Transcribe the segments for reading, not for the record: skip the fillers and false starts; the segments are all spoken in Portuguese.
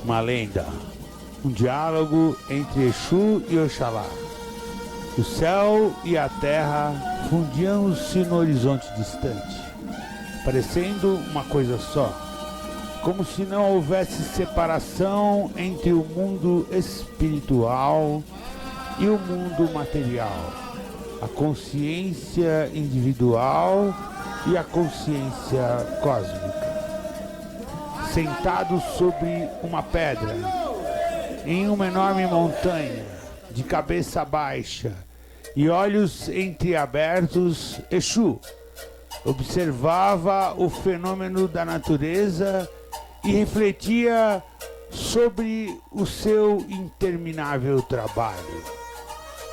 Uma lenda, um diálogo entre Exu e Oxalá. O céu e a terra fundiam-se no horizonte distante, parecendo uma coisa só, como se não houvesse separação entre o mundo espiritual e o mundo material, a consciência individual e a consciência cósmica. Sentado sobre uma pedra, em uma enorme montanha, de cabeça baixa e olhos entreabertos, Exu observava o fenômeno da natureza e refletia sobre o seu interminável trabalho.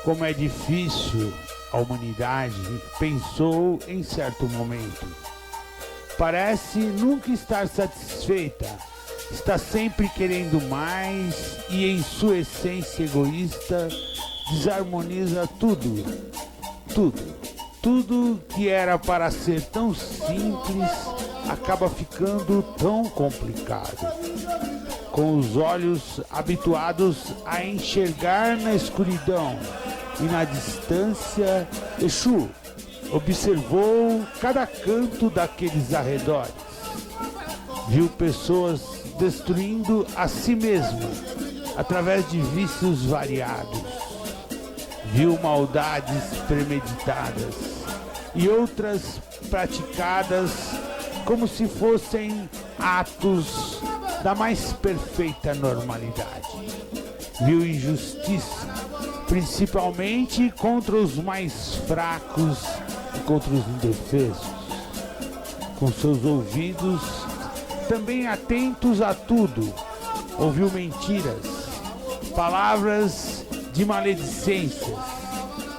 Como é difícil a humanidade, pensou em certo momento. Parece nunca estar satisfeita, está sempre querendo mais e, em sua essência egoísta, desarmoniza tudo que era para ser tão simples acaba ficando tão complicado. Com os olhos habituados a enxergar na escuridão e na distância, Exu observou cada canto daqueles arredores. Viu pessoas destruindo a si mesmas através de vícios variados. Viu maldades premeditadas e outras praticadas como se fossem atos da mais perfeita normalidade. Viu injustiça, principalmente contra os mais fracos e contra os indefesos. Com seus ouvidos também atentos a tudo, ouviu mentiras, palavras de maledicências,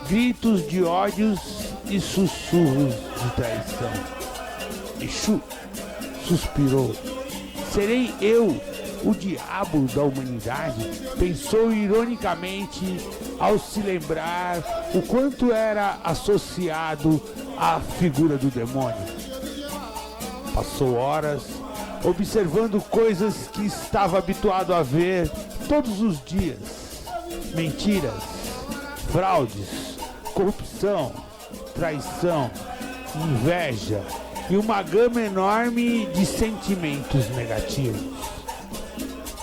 gritos de ódios e sussurros de traição. Exu suspirou. Serei eu o diabo da humanidade? Pensou ironicamente ao se lembrar o quanto era associado à figura do demônio. Passou horas observando coisas que estava habituado a ver todos os dias: mentiras, fraudes, corrupção, traição, inveja e uma gama enorme de sentimentos negativos.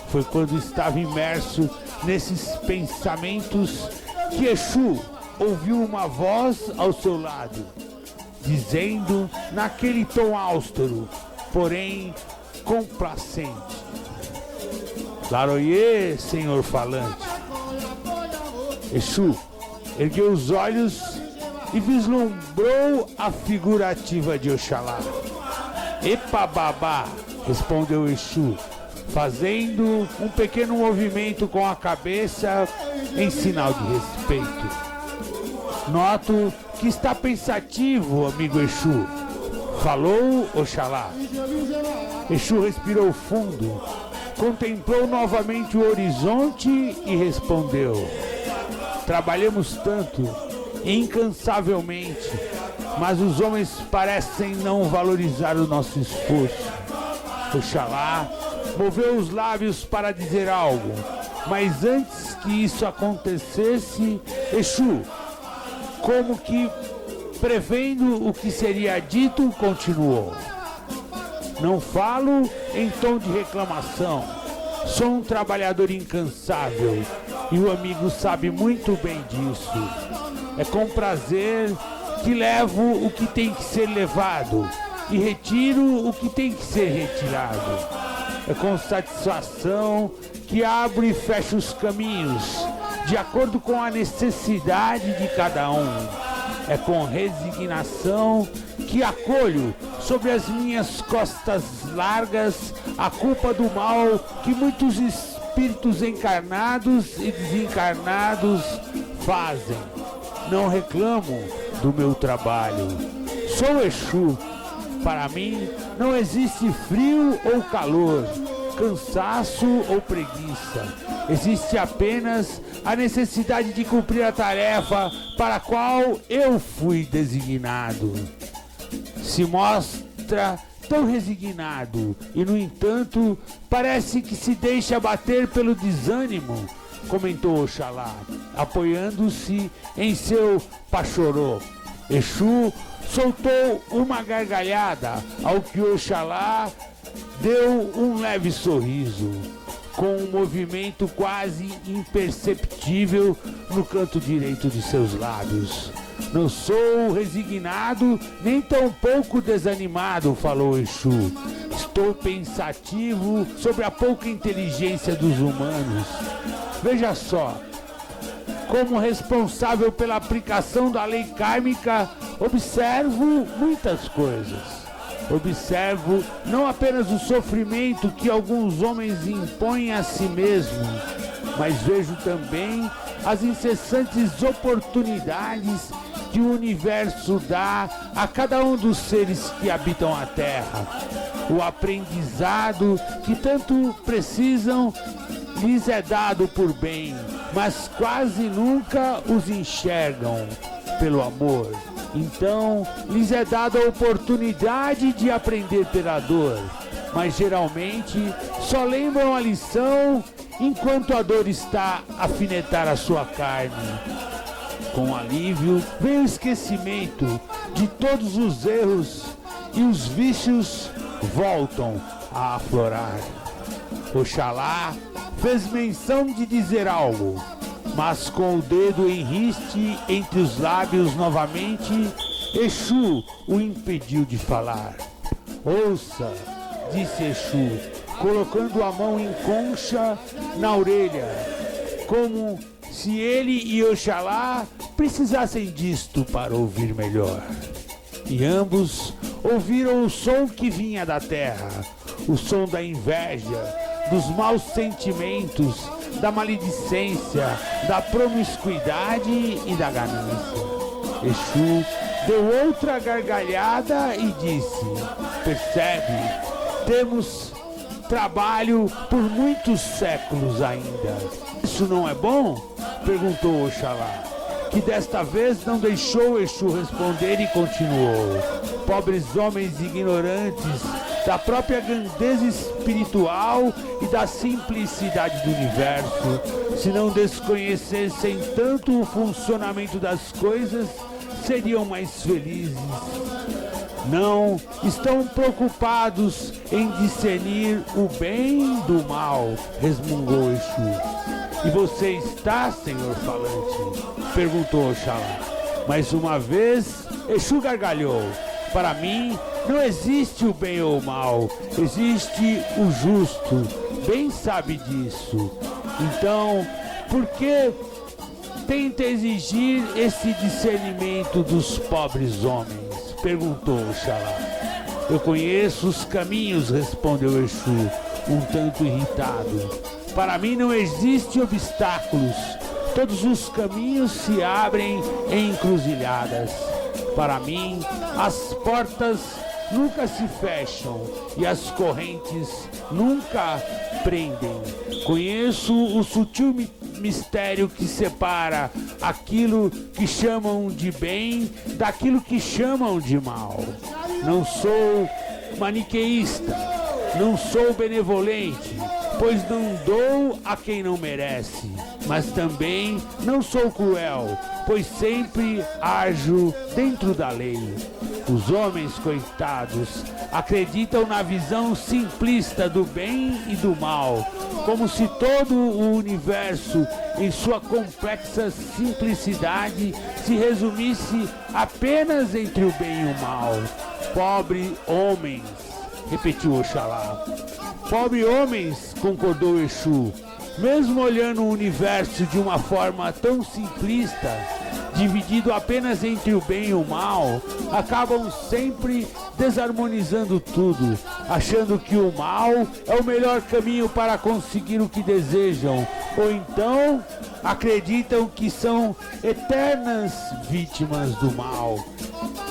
Foi quando estava imerso nesses pensamentos que Exu ouviu uma voz ao seu lado, dizendo naquele tom austero, porém complacente: Laroyê, senhor falante. Exu ergueu os olhos e vislumbrou a figura ativa de Oxalá. Epa babá, respondeu Exu, fazendo um pequeno movimento com a cabeça em sinal de respeito. Noto que está pensativo, amigo Exu. Falou Oxalá. Exu respirou fundo, contemplou novamente o horizonte e respondeu: trabalhamos tanto, incansavelmente, mas os homens parecem não valorizar o nosso esforço. Oxalá moveu os lábios para dizer algo, mas antes que isso acontecesse, Exu, como que prevendo o que seria dito, continuou: não falo em tom de reclamação, sou um trabalhador incansável e o amigo sabe muito bem disso. É com prazer que levo o que tem que ser levado e retiro o que tem que ser retirado. É com satisfação que abro e fecho os caminhos, de acordo com a necessidade de cada um. É com resignação que acolho sobre as minhas costas largas a culpa do mal que muitos espíritos encarnados e desencarnados fazem. Não reclamo do meu trabalho. Sou Exu. Para mim não existe frio ou calor, cansaço ou preguiça. Existe apenas a necessidade de cumprir a tarefa para a qual eu fui designado. Se mostra tão resignado e, no entanto, parece que se deixa abater pelo desânimo, comentou Oxalá, apoiando-se em seu pachorô. Exu soltou uma gargalhada, ao que Oxalá deu um leve sorriso, com um movimento quase imperceptível no canto direito de seus lábios. Não sou resignado, nem tampouco desanimado, falou Exu. Estou pensativo sobre a pouca inteligência dos humanos. Veja só, como responsável pela aplicação da lei kármica, observo muitas coisas. Observo não apenas o sofrimento que alguns homens impõem a si mesmos, mas vejo também as incessantes oportunidades que o universo dá a cada um dos seres que habitam a Terra. O aprendizado que tanto precisam lhes é dado por bem, mas quase nunca os enxergam pelo amor. Então, lhes é dada a oportunidade de aprender pela dor, mas geralmente só lembram a lição enquanto a dor está a afinetar a sua carne. Com alívio, vem o esquecimento de todos os erros e os vícios voltam a aflorar. Oxalá fez menção de dizer algo, mas com o dedo em riste entre os lábios novamente, Exu o impediu de falar. Ouça, disse Exu, colocando a mão em concha na orelha, como se ele e Oxalá precisassem disto para ouvir melhor. E ambos ouviram o som que vinha da terra, o som da inveja, dos maus sentimentos, da maledicência, da promiscuidade e da ganância. Exu deu outra gargalhada e disse: percebe, temos trabalho por muitos séculos ainda. Isso não é bom? Perguntou Oxalá, que desta vez não deixou Exu responder e continuou: pobres homens ignorantes da própria grandeza espiritual e da simplicidade do universo, se não desconhecessem tanto o funcionamento das coisas, seriam mais felizes. Não estão preocupados em discernir o bem do mal, resmungou Exu. E você está, senhor falante? Perguntou Oxalá. Mais uma vez, Exu gargalhou. Para mim, não existe o bem ou o mal, existe o justo. Bem sabe disso. Então, por que tenta exigir esse discernimento dos pobres homens? Perguntou Oxalá. Eu conheço os caminhos, respondeu Exu, um tanto irritado. Para mim não existem obstáculos. Todos os caminhos se abrem em encruzilhadas. Para mim, as portas nunca se fecham e as correntes nunca prendem. Conheço o sutil mistério que separa aquilo que chamam de bem daquilo que chamam de mal. Não sou maniqueísta, não sou benevolente, pois não dou a quem não merece, mas também não sou cruel, pois sempre ajo dentro da lei. Os homens, coitados, acreditam na visão simplista do bem e do mal, como se todo o universo, em sua complexa simplicidade, se resumisse apenas entre o bem e o mal. Pobre homens, repetiu Oxalá. Pobre homens, concordou Exu. Mesmo olhando o universo de uma forma tão simplista, dividido apenas entre o bem e o mal, acabam sempre desarmonizando tudo, achando que o mal é o melhor caminho para conseguir o que desejam, ou então acreditam que são eternas vítimas do mal.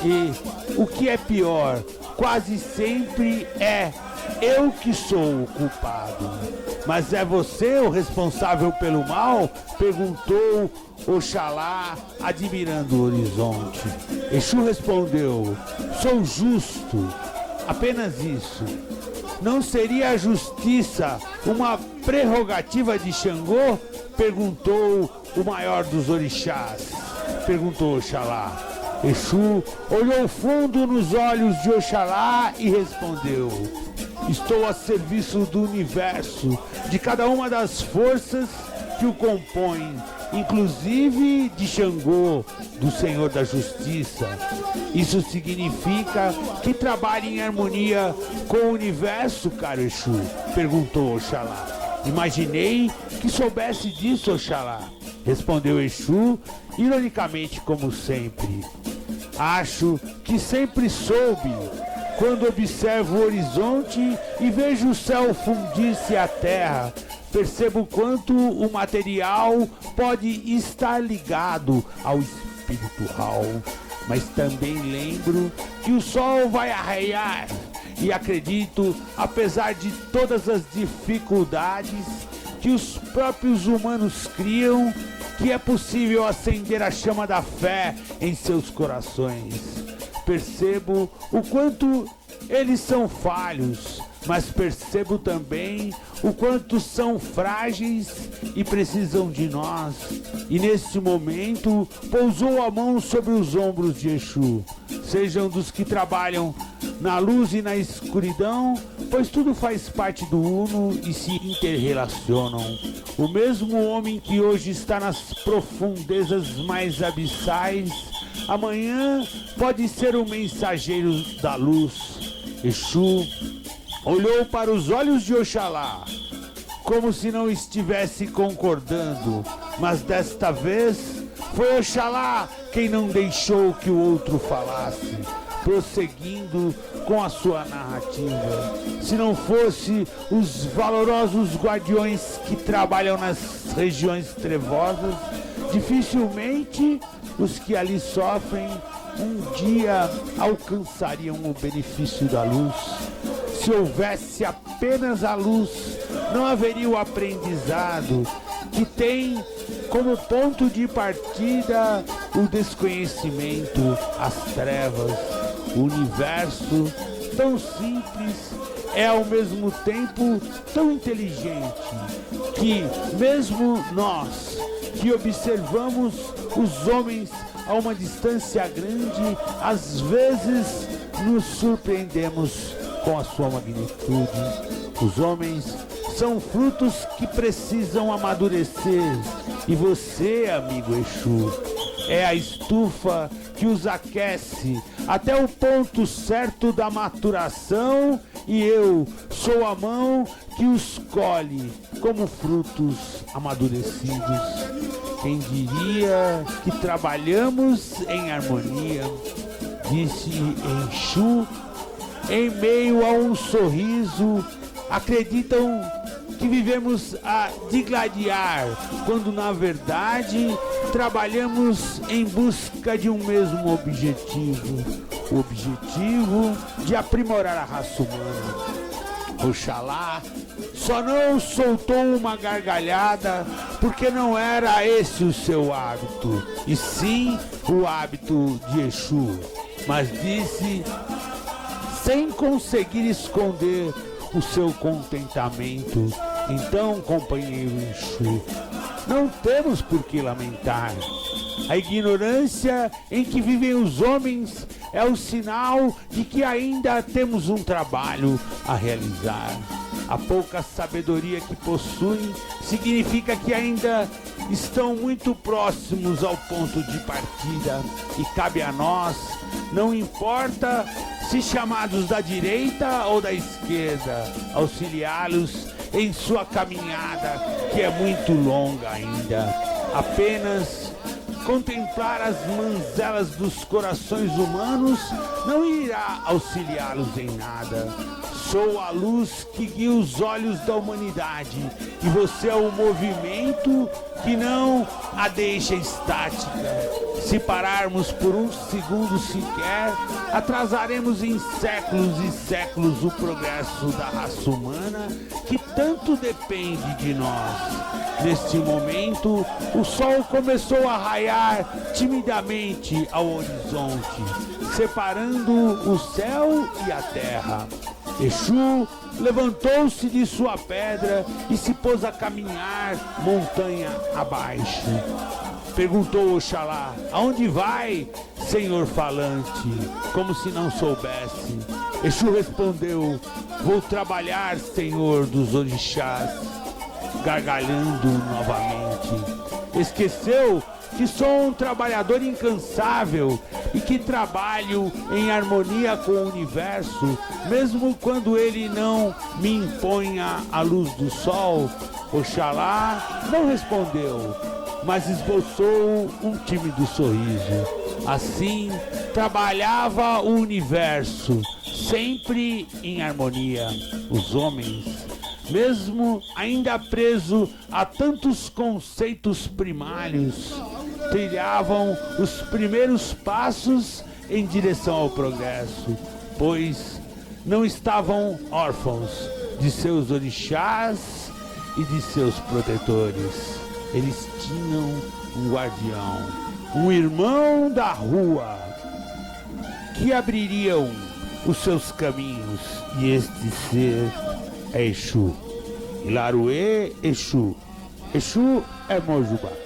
E o que é pior, quase sempre é eu que sou o culpado. Mas é você o responsável pelo mal? Perguntou Oxalá, admirando o horizonte. Exu respondeu: sou justo, Apenas isso. Não seria a justiça uma prerrogativa de Xangô? Perguntou o maior dos orixás. Perguntou Oxalá. Exu olhou fundo nos olhos de Oxalá e respondeu: estou a serviço do universo, de cada uma das forças que o compõem, inclusive de Xangô, do Senhor da Justiça. Isso significa que trabalha em harmonia com o universo, caro Exu? Perguntou Oxalá. Imaginei que soubesse disso, Oxalá. Respondeu Exu, ironicamente como sempre. Acho que sempre soube. Quando observo o horizonte e vejo o céu fundir-se à terra, percebo quanto o material pode estar ligado ao espiritual. Mas também lembro que o sol vai arraiar e acredito, apesar de todas as dificuldades que os próprios humanos criam, que é possível acender a chama da fé em seus corações. Percebo o quanto eles são falhos, mas percebo também o quanto são frágeis e precisam de nós. E nesse momento pousou a mão sobre os ombros de Exu. Sejam dos que trabalham na luz e na escuridão, pois tudo faz parte do Uno e se interrelacionam. O mesmo homem que hoje está nas profundezas mais abissais, amanhã pode ser o mensageiro da luz. Exu olhou para os olhos de Oxalá, como se não estivesse concordando, mas desta vez foi Oxalá quem não deixou que o outro falasse, prosseguindo com a sua narrativa. Se não fosse os valorosos guardiões que trabalham nas regiões trevosas, dificilmente os que ali sofrem um dia alcançariam o benefício da luz. Se houvesse apenas a luz, não haveria o aprendizado, que tem como ponto de partida o desconhecimento, as trevas. O universo, tão simples, é ao mesmo tempo tão inteligente, que mesmo nós, que observamos os homens a uma distância grande, às vezes nos surpreendemos com a sua magnitude. Os homens são frutos que precisam amadurecer, e você, amigo Exu, é a estufa que os aquece até o ponto certo da maturação, e eu sou a mão que os colhe como frutos amadurecidos. Quem diria que trabalhamos em harmonia, disse Exu, em meio a um sorriso. Acreditam que vivemos a digladiar, quando na verdade trabalhamos em busca de um mesmo objetivo, o objetivo de aprimorar a raça humana. Oxalá só não soltou uma gargalhada porque não era esse o seu hábito, e sim o hábito de Exu, mas disse sem conseguir esconder o seu contentamento. Então, companheiro Exu, não temos por que lamentar. A ignorância em que vivem os homens é o sinal de que ainda temos um trabalho a realizar. A pouca sabedoria que possuem significa que ainda estão muito próximos ao ponto de partida, e cabe a nós, não importa se chamados da direita ou da esquerda, auxiliá-los em sua caminhada, que é muito longa ainda. Apenas contemplar as manzelas dos corações humanos não irá auxiliá-los em nada. Sou a luz que guia os olhos da humanidade e você é o movimento que não a deixa estática. Se pararmos por um segundo sequer, atrasaremos em séculos e séculos o progresso da raça humana que tanto depende de nós. Neste momento, o sol começou a raiar timidamente ao horizonte, separando o céu e a terra. Exu levantou-se de sua pedra e se pôs a caminhar montanha abaixo. Perguntou Oxalá: aonde vai, senhor falante? Como se não soubesse. Exu respondeu: vou trabalhar, senhor dos orixás. Gargalhando novamente. Esqueceu que sou um trabalhador incansável e que trabalho em harmonia com o universo, mesmo quando ele não me imponha a luz do sol. Oxalá não respondeu, mas esboçou um tímido sorriso. Assim trabalhava o universo, sempre em harmonia. Os homens, mesmo ainda preso a tantos conceitos primários, trilhavam os primeiros passos em direção ao progresso, pois não estavam órfãos de seus orixás e de seus protetores. Eles tinham um guardião, um irmão da rua, que abririam os seus caminhos, e este ser é Exu. Ilaruê Exu. Exu é Mojubá.